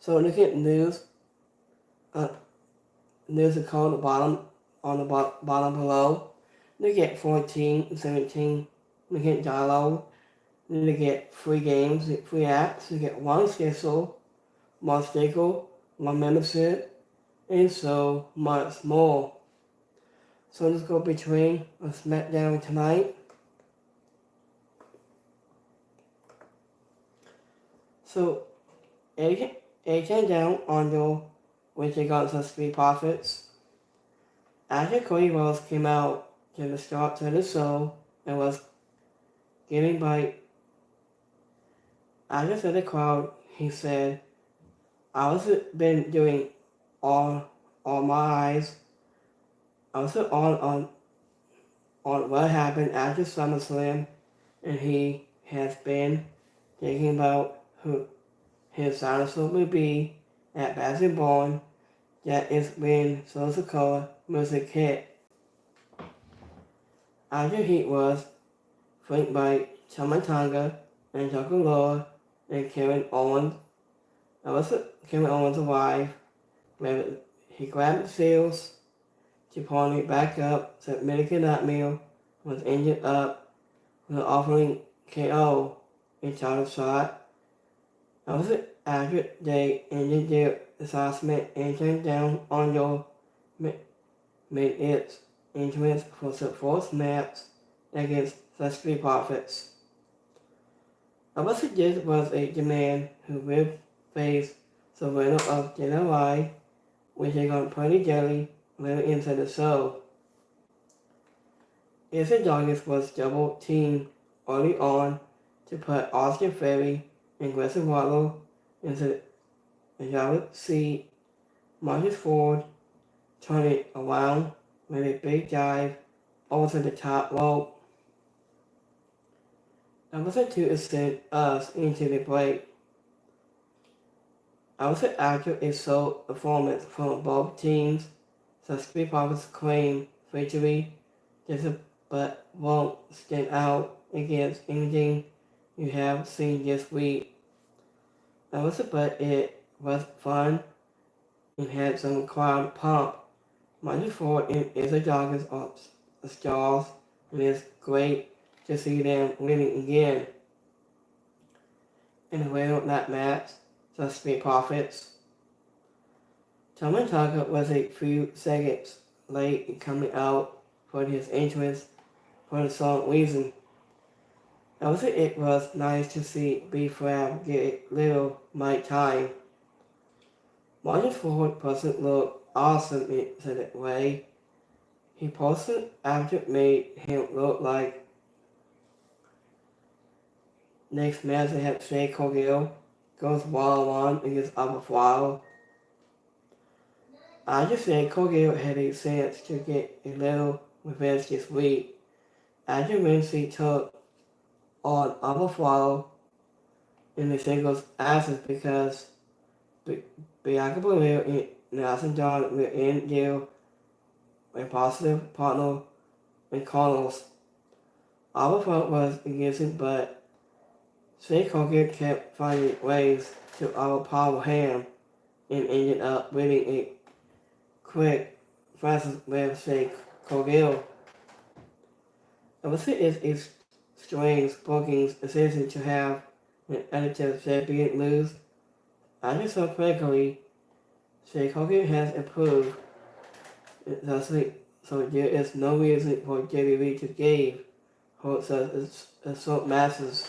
So look at news. Uh, News is called the bottom on the bottom below. Look at 14 and 17. Look at dialogue. Look at free games, free apps. Look at one schedule, one staple, one membership, and so much more. So let's go between a Smackdown tonight. So agent down on your with regards to Street Profits. After Cody Rhodes came out to the start to the show and was getting by after the crowd, he said, I was been doing all my eyes. I was on what happened after SummerSlam, and he has been thinking about who his dinosaur will be at basketball that is when Sosakoa music hit. After he was flanked by Chamatanga and Takaloa and Kevin Owens. Kevin Owens' wife, where he grabbed the seals to pawn it back up, so Medicare that meal was ended up with an offering KO in title shot. That was it after they ended their assessment and turned down on your made its entrance for the fourth match against the Street Profits. Obviously this was a demand who will face the winner of July, which is on Pretty Jelly later into the show. Izzy Doggins was double teamed early on to put Austin Ferry and Grayson Waddle into the driver's seat. Marcus Ford turned it around with a big dive over to the top rope. Episode 2 is sent us into the break. Episode after a sole performance from both teams, the Street Profits claim victory, but won't stand out against anything you have seen this week. But it was fun and had some crowd pump. Michael Ford and Izzy Doggins are the stars, and it's great to see them winning again. In the way of that match, the Street Profits. Tommy Tucker was a few seconds late in coming out for his entrance for the song Reason. Also, it was nice to see B-Fab get a little mic time. Martin Ford doesn't look awesome in that way. He posted after made him look like next match they have Shay Cogill goes one-on-one against Upper Flower. I just said Cogill had a chance to get a little revenge this week after Lindsay took on Upper Flower in the singles asses because Bianca Belair and Nelson John were in deal with positive partner and Connells. Upper Flower was against it, but Shay Cogill kept finding ways to overpower him and ended up winning a quick fast with Shay Cogill. Obviously, it is a strange bookings decision to have an editor champion lose. I just saw correctly, Shay Cogill has improved. So there is no reason for WWE to give her such assault masses.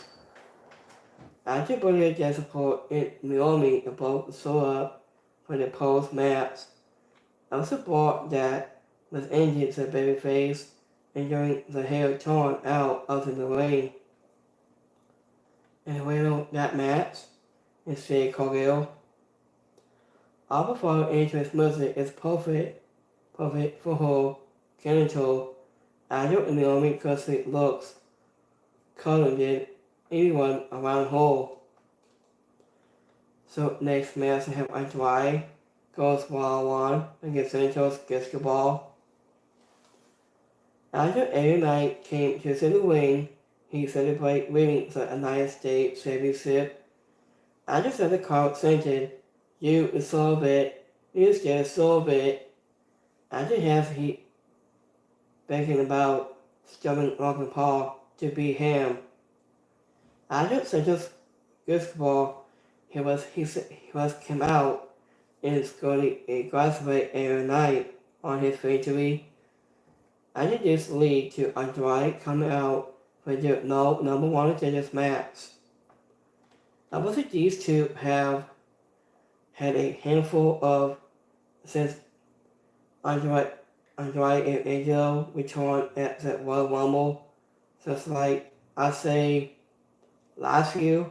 After Brilliant Jazz support and Naomi both show up for the post-match, also brought that was injured to babyface and during the hair torn out of the ring. And the winner of that match is Shay Cogill. Our follow entrance music is perfect for her genital after Naomi closely looks colored than anyone around her. So next match I have Andrade goes 1-on-1 against Santos Basketball. After every night came to the ring, he celebrated winning the United States Championship. After the crowd chanted, you resolve it, you just solve it. I just have he thinking about stopping Logan Paul to beat him. I just suggest basketball. He was came out and scored a graduate every night on his victory. I think this lead to Andrade coming out with the no number one contenders match. Obviously these two have had a handful of since Andrade and Angelo returned at the Royal Rumble. So it's like I say last year.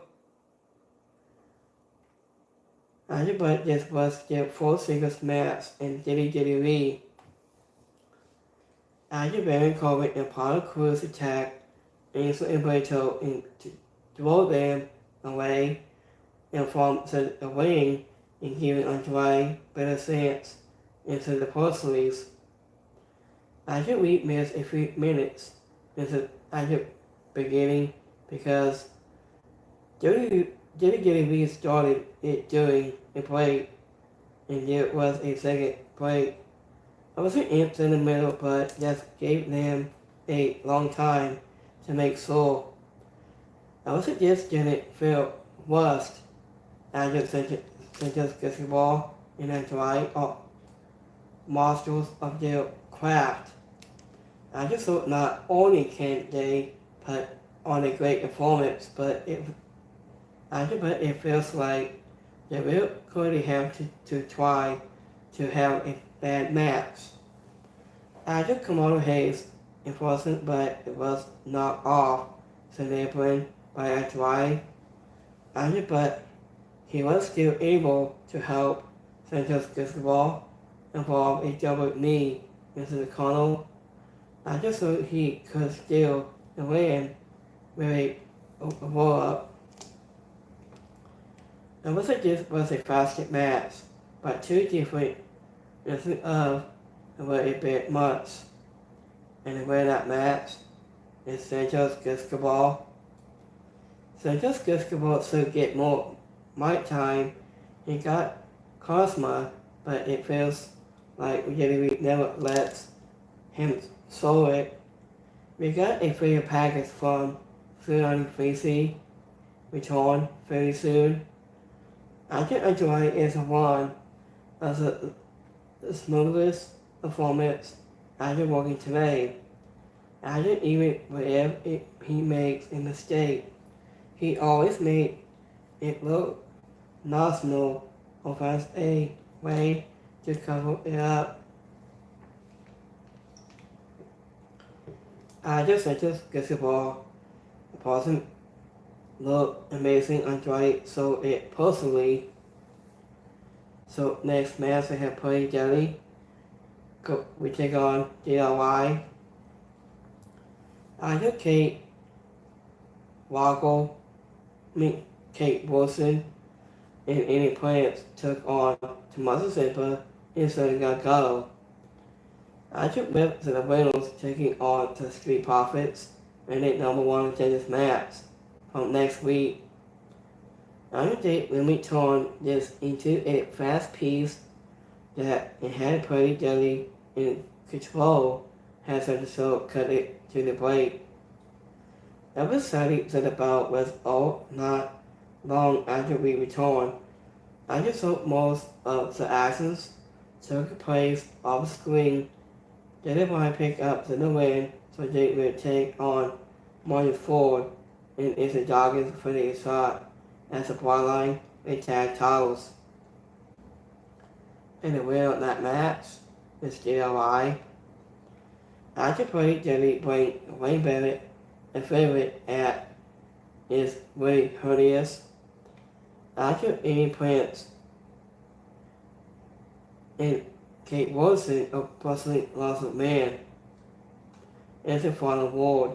But this was their fourth singles match in WWE. After Baron Corbin and Apollo Crews attacked Enzo and Berto and throw them away and from the ring and giving Andrade better sense into the police. After we missed a few minutes after beginning because WWE started it during a break and there was a second break. I was in the middle but just gave them a long time to make sure. I was just didn't feel rushed. I just basketball and I tried masters of their craft. I just thought not only can they put on a great performance, but it feels like they will really have to try to have a bad match. I just Kamala Hayes enforcement, but it was knocked off, so they win by a try. But he was still able to help Santos Basketball involve a double knee into the corner. I just thought he could still win with a roll-up. It was this was a fast match, but two different instead of were a bit much. And the way that match is Santos Basketball. Santos Basketball should get more mic time. He got Cosma, but it feels like we never lets him show it. We got a free package from Sudan Freezy return very soon. I can enjoy is one of the smoothest performance after working today. I didn't even whenever he makes a mistake. He always made it look national or finds a way to cover it up. I just said this basketball person look amazing on Dwight, so it personally. So next match we have Pretty Jelly. We take on DIY. I just Kate Kate Wilson and any plants took on Tommaso Ciampa and Sonny Gargano. I took with the Reynolds taking on the Street Profits and a number one contenders match from next week. I think when we turn this into a fast piece that it had Pretty Jelly in control has had to cut it to the break. Ever studied that about was all not long after we returned. I just hope most of the actions took place off screen. They didn't want to pick up the win, so they would take on Martin Ford and is the joggers for the shot as the bloodline and tag titles. And the winner of that match is DIY. After Pretty Jelly bring Wayne Bennett and favorite at is Willie Hurtius. After Amy Prince and Kate Wilson of Bustling Lost of Man is the final award.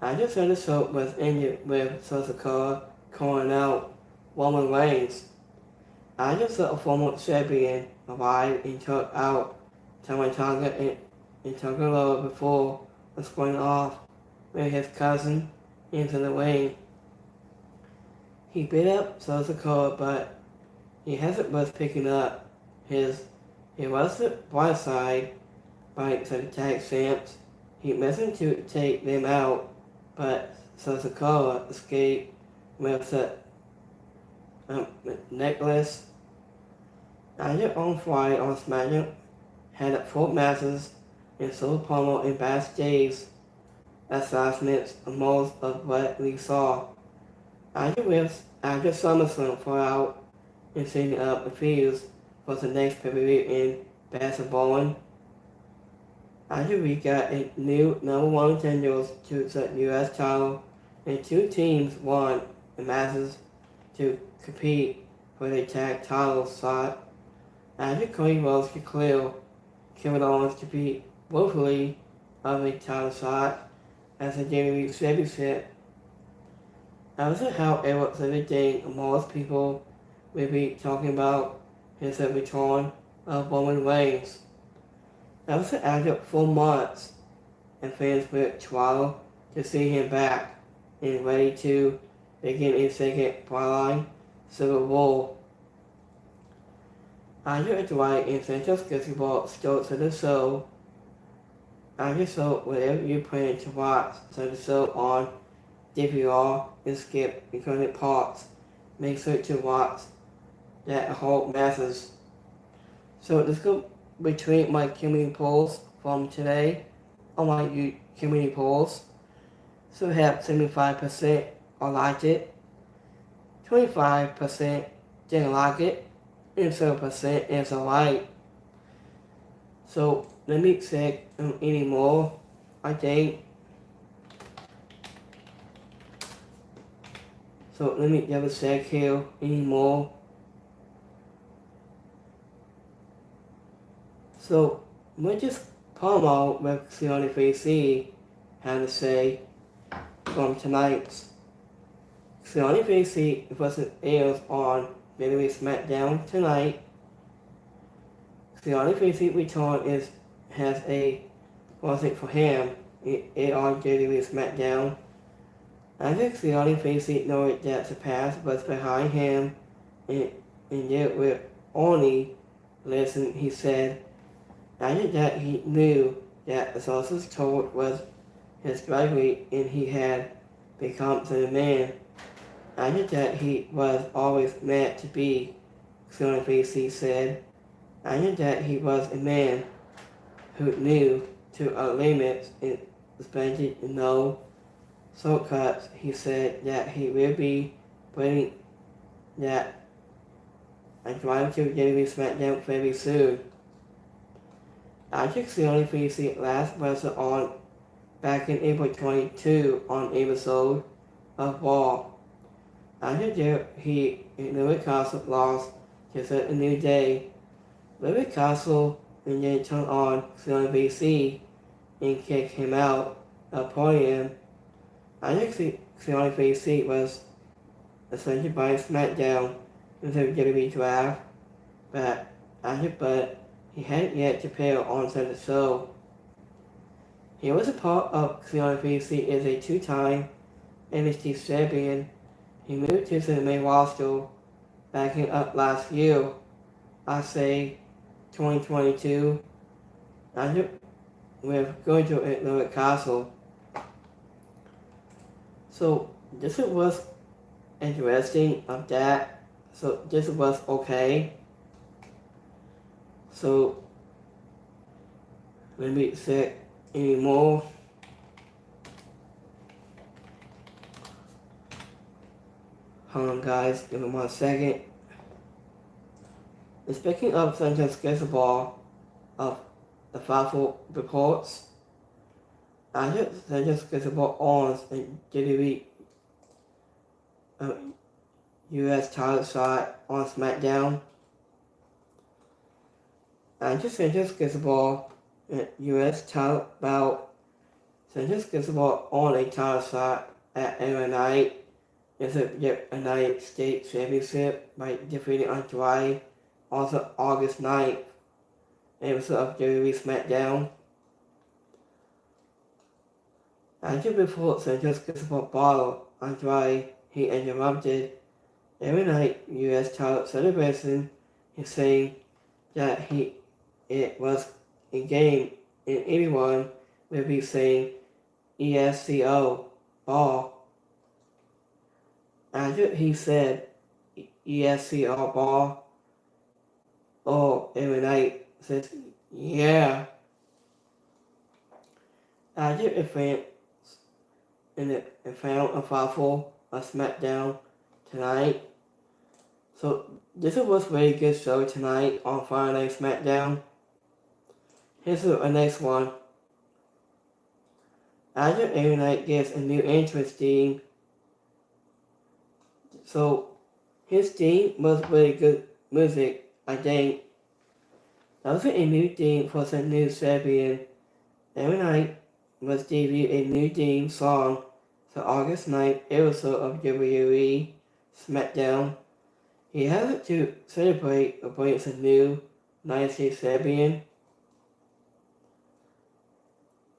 I just heard the show was ended with Sosaka calling out Roman Reigns. I just saw a former champion arrive and took out Tamatanga and Tangaloa before was going off with his cousin into the ring. He beat up Sosaka, but he hasn't was picking up he wasn't blindsided by the tag champs. He managed to take them out, but Sasakawa escaped with the necklace. Ajit on Friday on Smackdown had 4 matches and sold promo and backstage assessments most of what we saw. After SummerSlam for out and setting up the fuse for the next pay-per-view in basketball. After we got a new number 1 contenders to the US title and 2 teams won the matches to compete for the tag title slot. After Cody Rhodes could clear Kevin Owens to be woefully of a title slot as a WWE championship. I wasn't however everything most people will be talking about is the return of Roman Reigns. I was after 4 months and fans were thrilled to see him back and ready to begin a second Bloodline Civil War. After a Dwight and Central Basketball starts the show, after so whatever you plan to watch the show on DVR and skip recorded parts, make sure to watch that whole message. So let's go between my community polls from today on my community polls. So we have 75% I liked it, 25% didn't like it, and 7% is alright. So let me check any more. I think. So let me double check here anymore. So we'll just promo what Sione VC had to say from tonight's. Sione VC wasn't airs on WWE Smackdown tonight. Sione VC return has a wasn't for him on WWE Smackdown. I think Sione VC knowing that the past was behind him and yet with only listen he said. I think that he knew that the sources told was his driveway and he had become the man. I think that he was always meant to be, Sione VC said. I think that he was a man who knew to a limit and spending no shortcuts. He said that he will be bringing that and drive to WWE Smackdown very soon. I took Sione VC last wrestle on back in April 22 on episode of Raw. After that, he and Louis Castle lost to set a new day. Louis Castle and then turned on Sione VC and kicked him out of the podium. I think Sione VC was essentially by Smackdown in the WWE draft, but he hadn't yet to appear on the show. He was a part of Sione VC as a 2-time NXT champion. He moved to the main roster backing up last year, I say 2022. With going to Louis Castle. So this was interesting of that. So this was okay. So let me say any more. Hold on guys, give me 1 second. And speaking of Sanchez Basketball of the Fightful reports, I heard Sanchez Basketball owns a WWE US title shot on Smackdown. I just Sanchez Basketball US title bout. Sanchez Basketball on a title shot at every night. It's a United States Championship by defeating Andrade on August 9th. Episode of WWE Smackdown. After before Sanchez Basketball bottle Andrade, he interrupted Every night, U.S. child celebration is saying that it was a game and everyone will be saying ESCO, ball. After he said ESCO, ball, every night says, yeah. After a fan found a fossil of Smackdown tonight. So this was a very good show tonight on Friday Night Smackdown. Here's the next one. After every night gets a new entrance theme. So his theme was really good music, I think. That was a new theme for the new champion. Every night was debuted a new theme song. The August 9th episode of WWE Smackdown. He has it to celebrate against a new United States champion.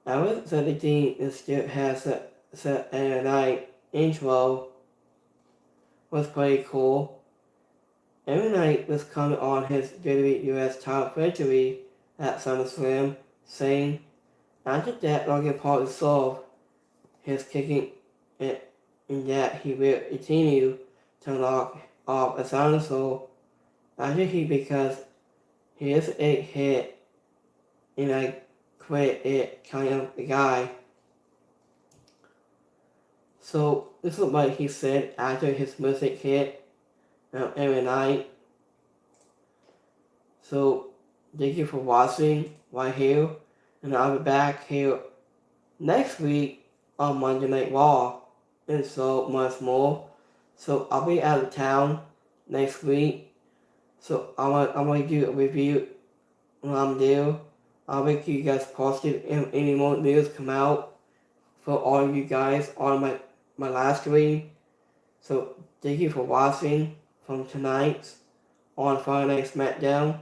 I would say the team still has a night intro was pretty cool. Every night was coming on his US title victory at SummerSlam, saying after that Logan Paul is solved his kicking and that he will continue to knock off a dinosaur after because he is a hit and I quit it kind of a guy. So this is what he said after his music hit every night. So thank you for watching right here, and I'll be back here next week on Monday Night Raw and so much more. So I'll be out of town next week. So I'm gonna do a review when I'm there. I'll make you guys posted if any more news come out for all of you guys on my live stream. So thank you for watching from tonight on Friday Night Smackdown.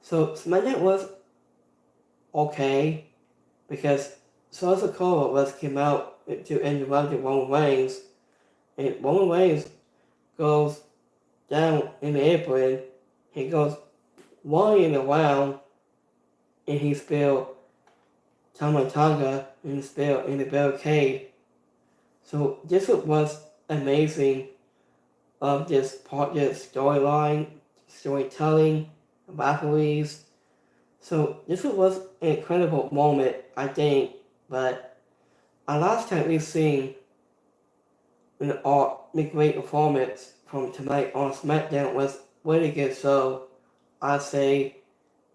So Smackdown was okay because Sosa Cole was came out to interrupt Roman Reigns, and Roman Reigns goes down in the apron. He goes walking around, and he spilled Tamatanga and spilled in the barricade. So this was amazing of this storyline, storytelling, rivalries. So this was an incredible moment, I think, but last time we've seen the great performance from tonight on SmackDown was really good show. I'd say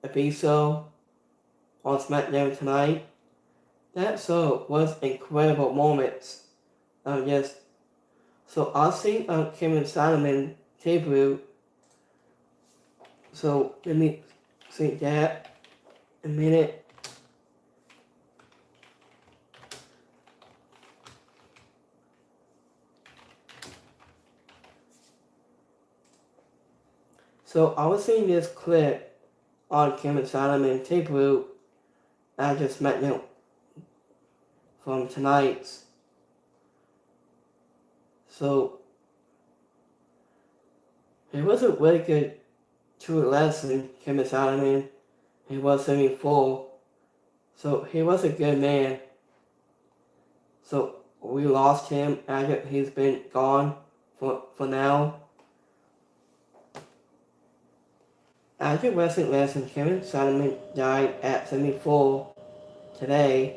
a B show on SmackDown tonight. That show was incredible moments. Yes. So I'll see Kevin Solomon debut. So let me see that a minute. So I was seeing this clip on Kevin Solomon debut after SmackDown from tonight's. So it was a really good true lesson, Kevin Solomon. He was 74. So he was a good man. So we lost him after he's been gone for now. After wrestling legend Kevin Solomon died at 74 today.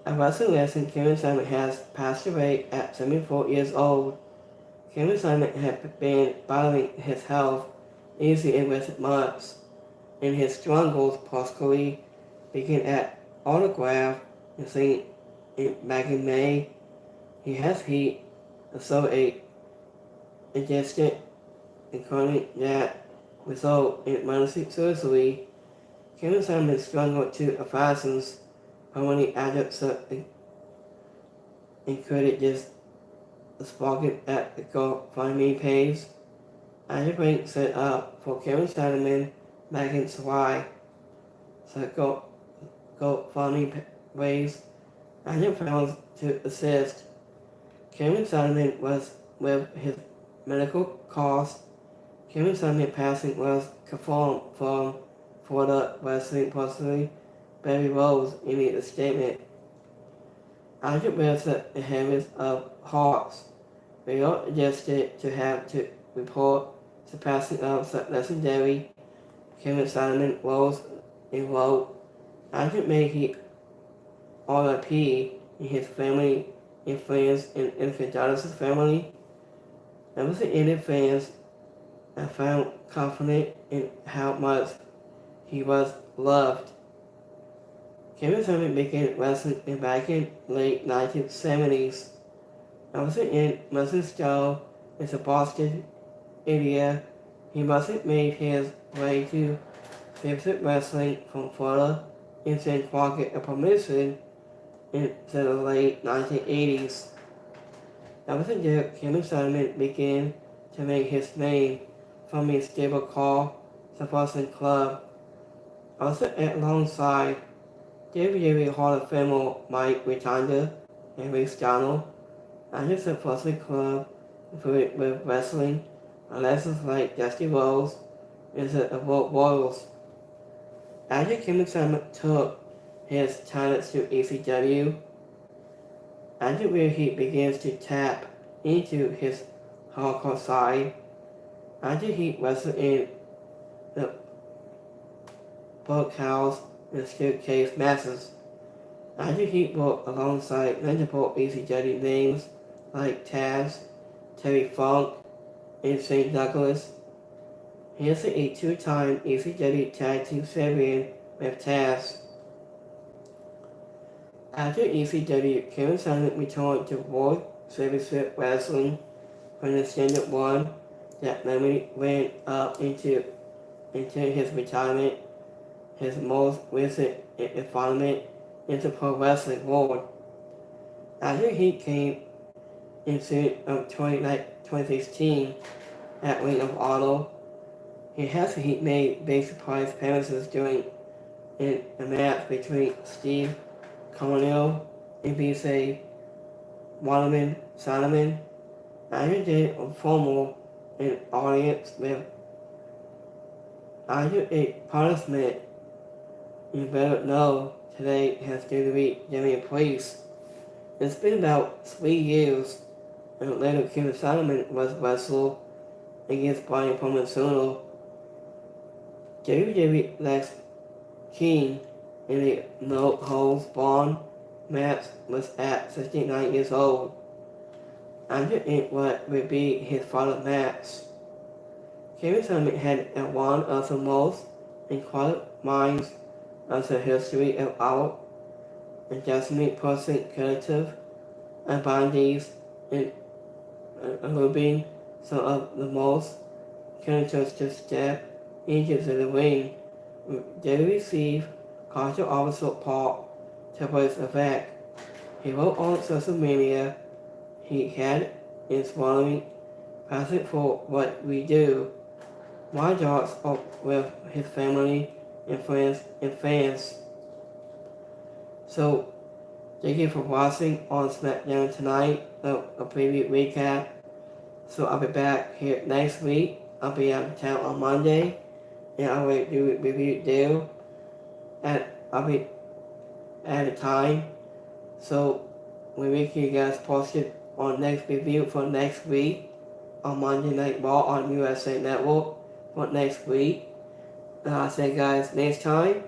A wrestling legend Kevin Solomon has passed away at 74 years old. Kevin Solomon had been battling his health easily in recent months, and his struggles possibly began at Autograph and St. back in May. He has heat, so a digestive including that result in emergency surgery. Kevin Solomon struggled to thousands of many adults included this spoken at the GoFundMe page. Advocate set up for Kevin Solomon back in July. So GoFundMe page. Advocate found to assist. Kevin Solomon was with his medical costs, Kevin Sumner's passing was confirmed from Florida Wrestling Personally Barry Rose in a statement. After with the inheritance of Hawks, we are adjusted to have to report the passing of such legendary Kevin Simon Rose in wrote, after may he RIP in his family and friends and Dallas' family. I was the fans I found confident in how much he was loved. Kevin Simon began wrestling back in late 1970s. I was in Moscow in the Boston area. He must have made his way to Visit Wrestling from Florida and then Crockett a permission in the late 1980s. That was the year Kevin Simon began to make his name from his stable called the Boston Club. Also alongside WWE Hall of Famer Mike Rotunda and Rick Donald, and the Boston Club included with wrestling legends like Dusty Rhodes and the World Royals. After Kevin Simon took his talents to ECW, after where he begins to tap into his hardcore side, after he wrestled in the Bunkhouse and Staircase matches, after he worked alongside notable ECW names like Taz, Terry Funk, and St. Douglas. He is a two-time ECW Tag Team Champion with Taz. After ECW, Kevin Simon returned to World Championship Wrestling from the Standard One that memory went up into his retirement, his most recent involvement into pro wrestling world. After he came in June of 2016 at Ring of Honor, he made big surprise appearances during a match between Steve Cornell and B.C. Waterman Solomon. After did a formal an audience with after a punishment you better know today has to be Jimmy Priest. It's been about 3 years and later Kevin Solomon was wrestled against Brian Palmerino. WWE Lex King in a no-holds-barred match was at 69 years old. After it what would be his final match, Kevin Simon had one of the most incredible minds of the history of our adjustment person collective and bodies in alluding some of the most characters to step into the ring. They receive cultural officer support to his effect. He wrote on social media he had inspiring passion for what we do. My thoughts are with his family and friends and fans. So, thank you for watching on Smackdown tonight, a preview recap. So I'll be back here next week. I'll be out of town on Monday, and I will do a review there. I'll be at a time. So we'll make you guys posted on next review for next week on Monday Night Raw on USA Network for next week. And I'll say guys, next time,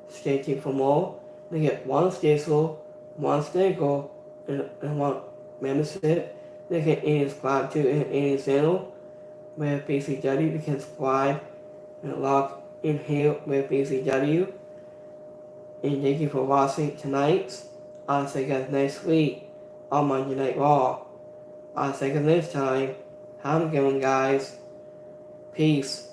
stay tuned for more. We get one Stitzel, one Stinkle, and one membership. They can subscribe to any channel with BCW. You can subscribe and log in here with BCW. And thank you for watching tonight. I'll see you guys next week on Monday Night Raw. I'll see you guys next time. Have a good one, guys. Peace.